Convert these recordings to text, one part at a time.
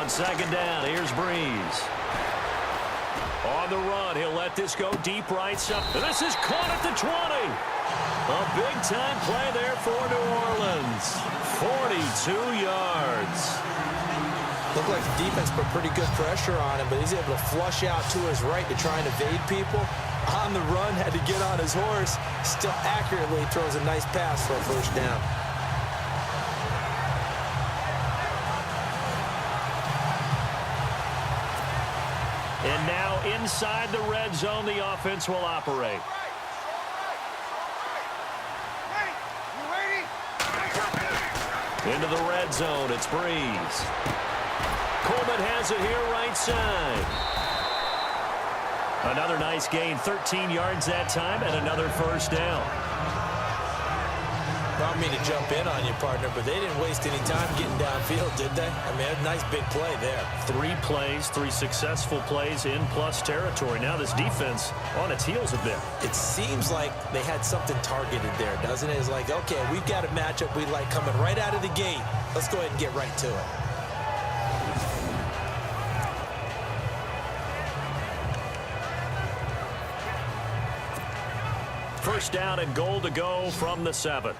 on second down, here's Breeze. On the run, he'll let this go deep right side. This is caught at the 20. A big-time play there for New Orleans. 42 yards. Looked like the defense put pretty good pressure on him, but he's able to flush out to his right to try and evade people. On the run, had to get on his horse. Still accurately throws a nice pass for a first down. And now inside the red zone, the offense will operate. Into the red zone, it's Breeze. Coleman has it here right side. Another nice gain, 13 yards that time, and another first down. I don't mean to jump in on you, partner, but they didn't waste any time getting downfield, did they? I mean, a nice big play there. 3 plays, 3 successful plays in plus territory. Now this defense on its heels a bit. It seems like they had something targeted there, doesn't it? It's like, okay, we've got a matchup we like coming right out of the gate. Let's go ahead and get right to it. First down and goal to go from the 7.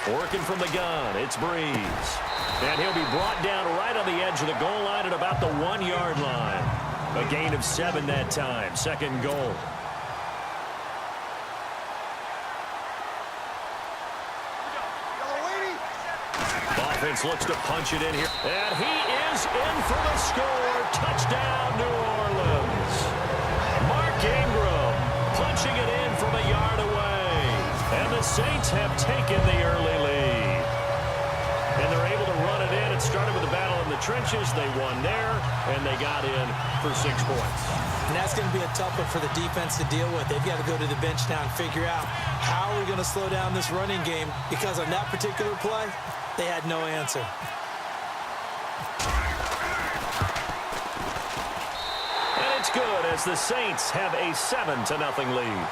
Working from the gun, it's Breeze. And he'll be brought down right on the edge of the goal line at about the 1-yard line. A gain of 7 that time, second goal. Offense looks to punch it in here. And he is in for the score. Touchdown, New Orleans. Mark Ingram punching it in from a yard away. And the Saints have taken the early lead. And they're able to run it in. It started with a battle in the trenches. They won there, and they got in for 6 points. And that's going to be a tough one for the defense to deal with. They've got to go to the bench now and figure out how we're going to slow down this running game, because on that particular play, they had no answer. And it's good as the Saints have a 7-0 lead.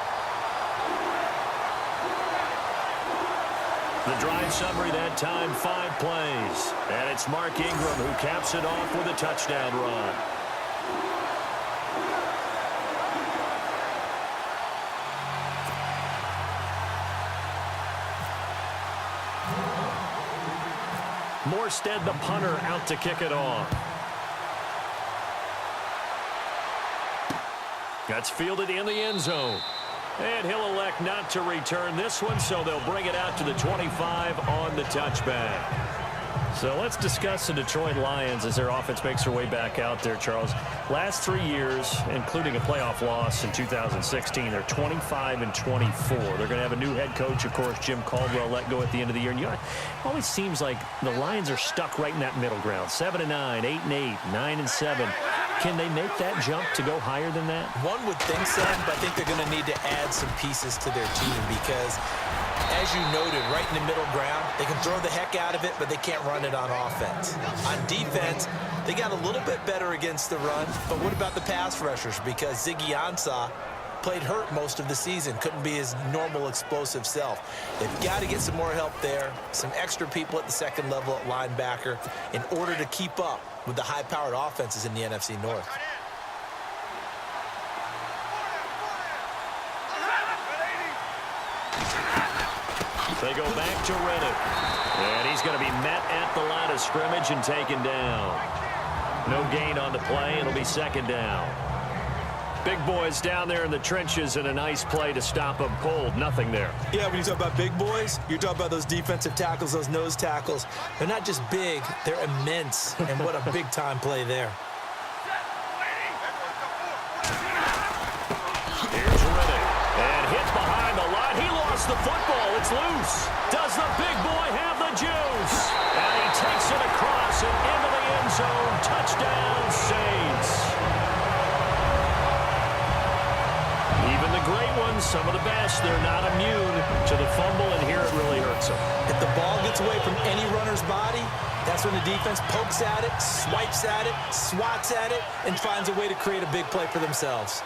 The drive summary that time, 5 plays. And it's Mark Ingram who caps it off with a touchdown run. Morstead, the punter, out to kick it off. That's fielded in the end zone. And he'll elect not to return this one, so they'll bring it out to the 25 on the touchback. So let's discuss the Detroit Lions as their offense makes their way back out there, Charles. Last 3 years, including a playoff loss in 2016, they're 25-24. They're going to have a new head coach, of course, Jim Caldwell, let go at the end of the year. And you know, it always seems like the Lions are stuck right in that middle ground. 7-9, 8-8, 9-7. Can they make that jump to go higher than that? One would think so, but I think they're going to need to add some pieces to their team because, as you noted, right in the middle ground, they can throw the heck out of it, but they can't run it on offense. On defense, they got a little bit better against the run, but what about the pass rushers? Because Ziggy Ansah played hurt most of the season, couldn't be his normal explosive self. They've got to get some more help there, some extra people at the second level at linebacker in order to keep up with the high-powered offenses in the NFC North. They go back to Reddick. And he's going to be met at the line of scrimmage and taken down. No gain on the play. It'll be second down. Big boys down there in the trenches, and a nice play to stop them cold. Nothing there. Yeah, when you talk about big boys, you're talking about those defensive tackles, those nose tackles. They're not just big, they're immense. And what a big-time play there. Here's Reddick. And hit behind the line. He lost the football. It's loose. Does the big boy have the juice? And he takes it across and into the end zone. Touchdown, Saints. Even the great ones, some of the best, they're not immune to the fumble, and here it really hurts them. If the ball gets away from any runner's body, That's when the defense pokes at it, swipes at it, swats at it, and finds a way to create a big play for themselves.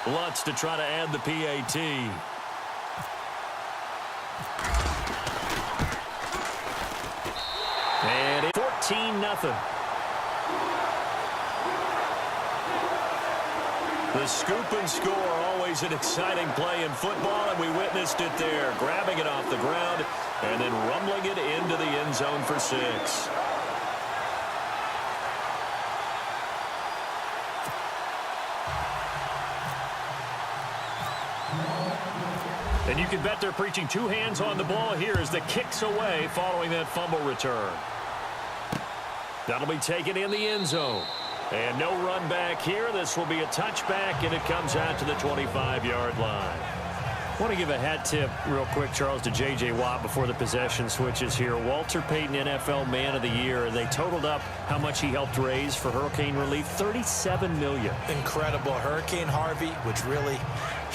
Lutz to try to add the PAT. And it's 14-0. The scoop and score, always an exciting play in football, and we witnessed it there, grabbing it off the ground and then rumbling it into the end zone for 6. And you can bet they're preaching 2 hands on the ball here as the kick's away following that fumble return. That'll be taken in the end zone. And no run back here. This will be a touchback, and it comes out to the 25-yard line. I want to give a hat tip real quick, Charles, to J.J. Watt before the possession switches here. Walter Payton NFL Man of the Year, and they totaled up how much he helped raise for hurricane relief, $37 million. Incredible. Hurricane Harvey, which really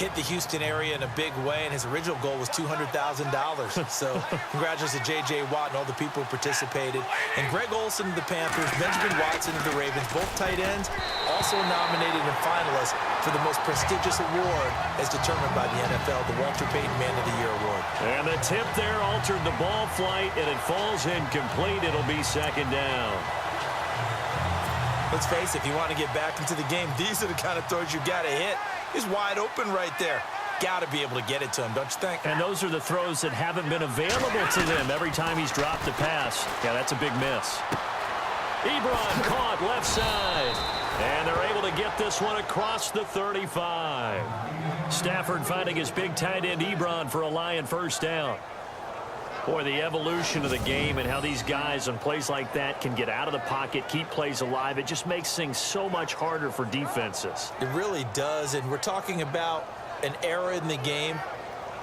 hit the Houston area in a big way, and his original goal was $200,000. So congratulations to J.J. Watt and all the people who participated. And Greg Olsen of the Panthers, Benjamin Watson of the Ravens, both tight ends, also nominated and finalists for the most prestigious award as determined by the NFL, the Walter Payton Man of the Year Award. And the tip there altered the ball flight, and it falls incomplete. It'll be 2nd down. Let's face it, if you want to get back into the game, these are the kind of throws you got to hit. He's wide open right there. Got to be able to get it to him, don't you think? And those are the throws that haven't been available to them every time he's dropped a pass. Yeah, that's a big miss. Ebron caught left side. And they're able to get this one across the 35. Stafford finding his big tight end Ebron for a Lion first down. Boy, the evolution of the game and how these guys on plays like that can get out of the pocket, keep plays alive, it just makes things so much harder for defenses. It really does, and we're talking about an era in the game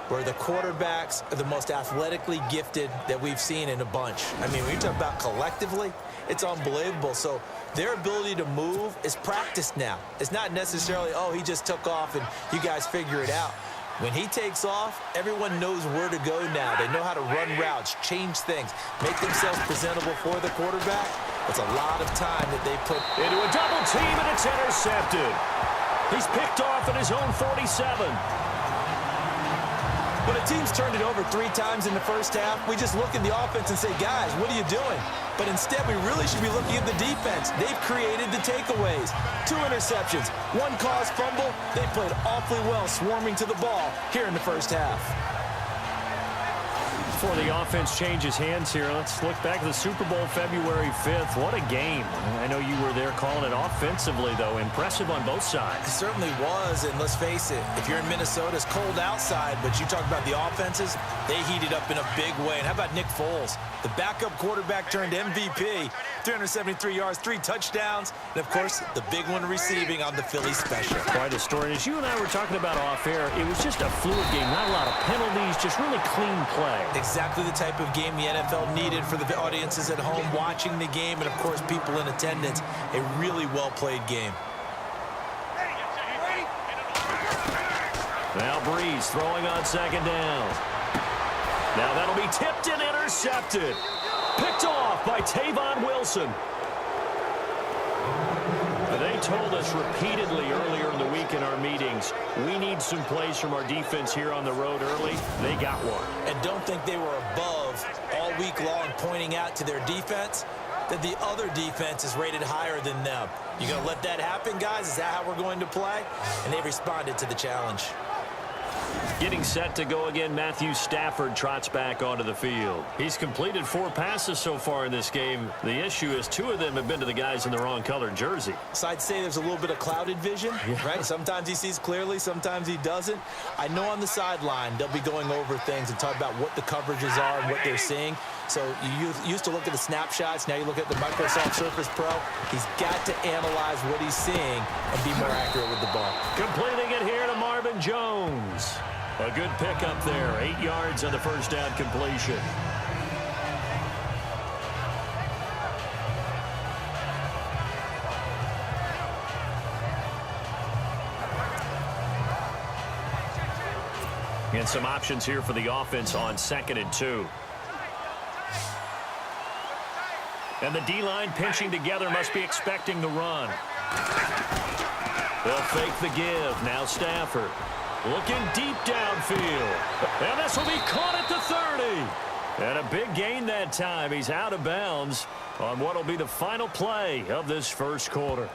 where the quarterbacks are the most athletically gifted that we've seen in a bunch. I mean, when you talk about collectively, it's unbelievable. So their ability to move is practiced now. It's not necessarily, oh, he just took off and you guys figure it out. When he takes off, everyone knows where to go now. They know how to run routes, change things, make themselves presentable for the quarterback. It's a lot of time that they put into a double team, and it's intercepted. He's picked off at his own 47. When a team's turned it over 3 times in the first half, we just look at the offense and say, guys, what are you doing? But instead, we really should be looking at the defense. They've created the takeaways. 2 interceptions, 1 caused fumble. They played awfully well swarming to the ball here in the first half. Before the offense changes hands here, let's look back at the Super Bowl February 5th. What a game. I know you were there calling it offensively, though. Impressive on both sides. It certainly was, and let's face it, if you're in Minnesota, it's cold outside, but you talk about the offenses, they heated up in a big way. And how about Nick Foles? The backup quarterback turned MVP, 373 yards, 3 touchdowns, and, of course, the big one receiving on the Philly special. Quite a story. As you and I were talking about off air, it was just a fluid game, not a lot of penalties, just really clean play. Exactly the type of game the NFL needed for the audiences at home watching the game and, of course, people in attendance. A really well-played game. Now Breeze throwing on 2nd down. Now that'll be tipped and intercepted. Picked off by Tavon Wilson. They told us repeatedly earlier in the week in our meetings, we need some plays from our defense here on the road early. They got one. And don't think they were above all week long pointing out to their defense that the other defense is rated higher than them. You going to let that happen, guys? Is that how we're going to play? And they responded to the challenge. Getting set to go again, Matthew Stafford trots back onto the field. He's completed 4 passes so far in this game. The issue is 2 of them have been to the guys in the wrong colored jersey. So I'd say there's a little bit of clouded vision, right? Sometimes he sees clearly, sometimes he doesn't. I know on the sideline they'll be going over things and talk about what the coverages are and what they're seeing. So you used to look at the snapshots. Now you look at the Microsoft Surface Pro. He's got to analyze what he's seeing and be more accurate with the ball. Completing it here to Marvin Jones. A good pickup there. 8 yards on the first down completion. And some options here for the offense on 2nd and 2. And the D-line pinching together must be expecting the run. They'll fake the give. Now Stafford looking deep downfield. And this will be caught at the 30. And a big gain that time. He's out of bounds on what will be the final play of this first quarter.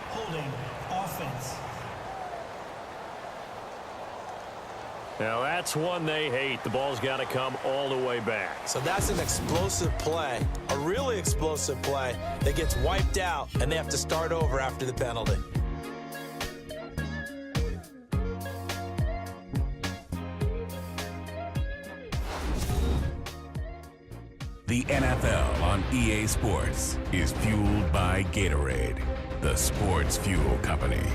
Holding offense. Now that's one they hate. The ball's got to come all the way back. So that's an explosive play, a really explosive play that gets wiped out, and they have to start over after the penalty. The NFL on EA Sports is fueled by Gatorade, the sports fuel company.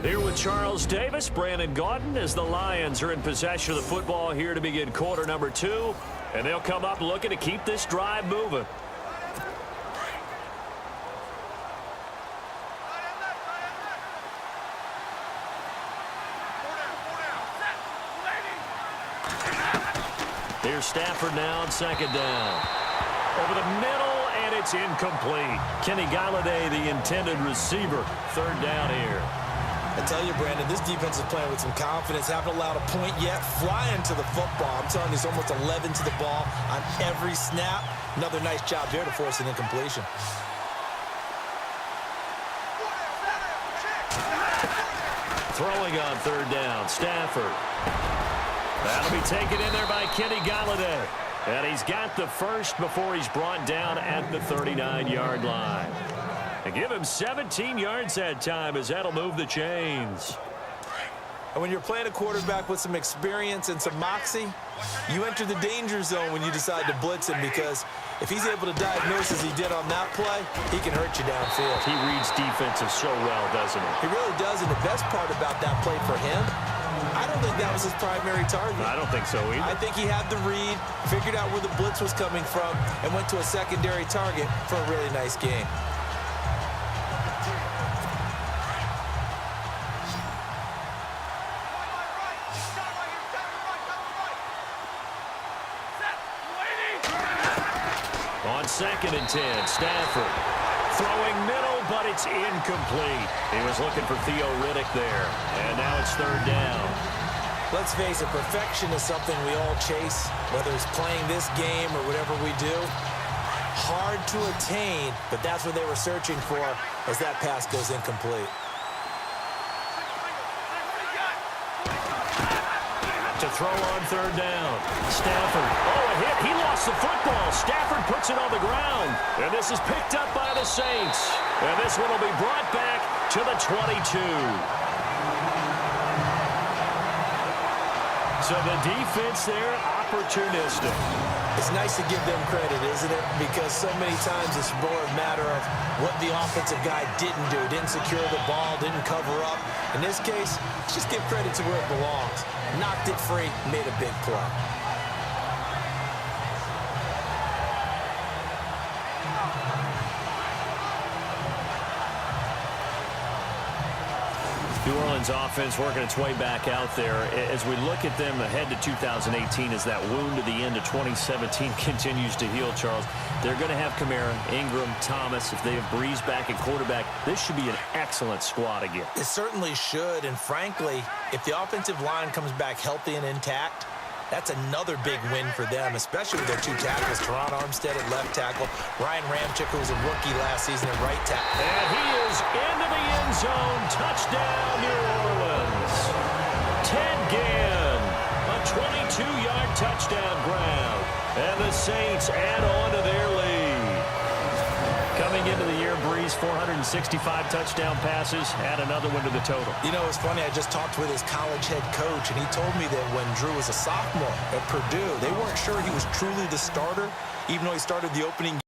Here with Charles Davis, Brandon Gaudin, as the Lions are in possession of the football here to begin quarter number 2. And they'll come up looking to keep this drive moving. Here's Stafford now on 2nd down. Over the middle, and it's incomplete. Kenny Galladay, the intended receiver. 3rd down here. I tell you, Brandon, this defense is playing with some confidence. Haven't allowed a point yet. Flying to the football. I'm telling you, it's almost 11 to the ball on every snap. Another nice job there to force an incompletion. Throwing on 3rd down, Stafford. That'll be taken in there by Kenny Galladay. And he's got the first before he's brought down at the 39-yard line. And give him 17 yards that time, as that'll move the chains. And when you're playing a quarterback with some experience and some moxie, you enter the danger zone when you decide to blitz him, because if he's able to diagnose as he did on that play, he can hurt you downfield. He reads defenses so well, doesn't he? He really does, and the best part about that play for him, I don't think that was his primary target. I don't think so either. I think he had the read, figured out where the blitz was coming from, and went to a secondary target for a really nice game. On 2nd and 10, Stafford throwing middle, but it's incomplete. He was looking for Theo Riddick there, and now it's 3rd down. Let's face it, perfection is something we all chase, whether it's playing this game or whatever we do. Hard to attain, but that's what they were searching for as that pass goes incomplete. To throw on 3rd down. Stafford. Oh, a hit. He lost the football. Stafford puts it on the ground. And this is picked up by the Saints. And this one will be brought back to the 22. So the defense there, opportunistic. It's nice to give them credit, isn't it? Because so many times it's more a matter of what the offensive guy didn't do. Didn't secure the ball, didn't cover up. In this case, let's just give credit to where it belongs. Knocked it free, made a big play. New Orleans offense working its way back out there. As we look at them ahead to 2018, as that wound at the end of 2017 continues to heal, Charles, they're going to have Kamara, Ingram, Thomas. If they have Breeze back at quarterback, this should be an excellent squad again. It certainly should, and frankly, if the offensive line comes back healthy and intact, that's another big win for them, especially with their 2 tackles, Teron Armstead at left tackle, Ryan Ramczyk, who was a rookie last season at right tackle. And he is into the end zone. Touchdown, New Orleans. Ted Ginn, a 22-yard touchdown grab. And the Saints add on to their lead. Coming into the year, Breeze, 465 touchdown passes, add another one to the total. You know, it's funny, I just talked with his college head coach, and he told me that when Drew was a sophomore at Purdue, they weren't sure he was truly the starter, even though he started the opening game.